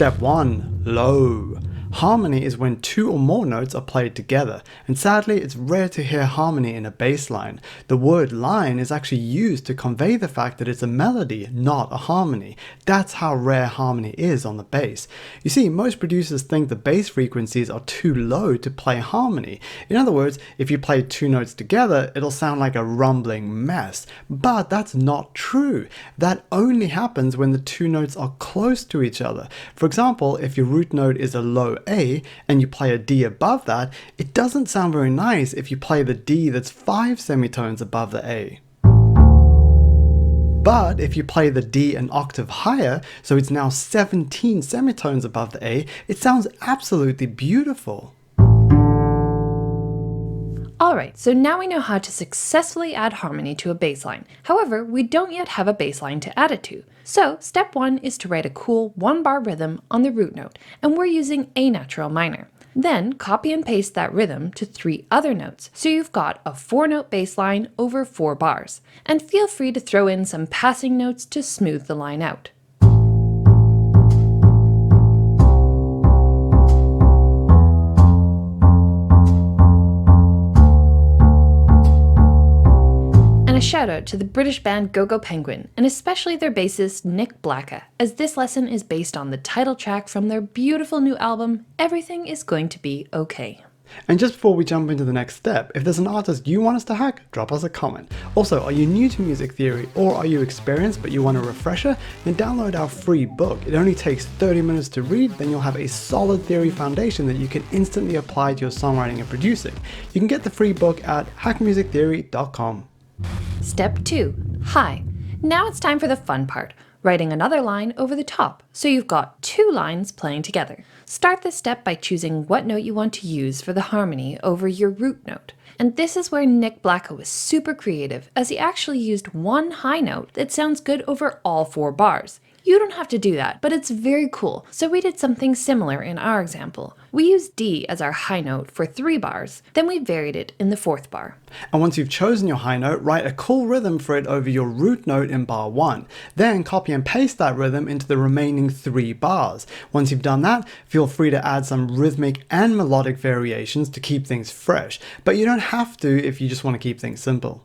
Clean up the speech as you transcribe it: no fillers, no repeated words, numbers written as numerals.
Step 1. Low. Harmony is when two or more notes are played together, and sadly it's rare to hear harmony in a bass line. The word line is actually used to convey the fact that it's a melody, not a harmony. That's how rare harmony is on the bass. You see, most producers think the bass frequencies are too low to play harmony. In other words, if you play two notes together, it'll sound like a rumbling mess. But that's not true. That only happens when the two notes are close to each other. For example, if your root note is a low A and you play a D above that, it doesn't sound very nice if you play the D that's 5 semitones above the A. But if you play the D an octave higher, so it's now 17 semitones above the A, it sounds absolutely beautiful. Alright, so now we know how to successfully add harmony to a bass line. However, we don't yet have a bass line to add it to. So step 1 is to write a cool 1-bar rhythm on the root note, and we're using A natural minor. Then copy and paste that rhythm to 3 other notes, so you've got a 4-note bass line over 4 bars. And feel free to throw in some passing notes to smooth the line out. Shout out to the British band GoGo Penguin, and especially their bassist Nick Blacka, as this lesson is based on the title track from their beautiful new album, Everything Is Going to Be Okay. And just before we jump into the next step, if there's an artist you want us to hack, drop us a comment. Also, are you new to music theory, or are you experienced but you want a refresher? Then download our free book. It only takes 30 minutes to read, then you'll have a solid theory foundation that you can instantly apply to your songwriting and producing. You can get the free book at hackmusictheory.com. Step 2. High. Now it's time for the fun part, writing another line over the top, so you've got 2 lines playing together. Start this step by choosing what note you want to use for the harmony over your root note. And this is where Nick Blacka was super creative, as he actually used one high note that sounds good over all 4 bars. You don't have to do that, but it's very cool, so we did something similar in our example. We used D as our high note for 3 bars, then we varied it in the 4th bar. And once you've chosen your high note, write a cool rhythm for it over your root note in bar 1. Then copy and paste that rhythm into the remaining 3 bars. Once you've done that, feel free to add some rhythmic and melodic variations to keep things fresh, but you don't have to if you just want to keep things simple.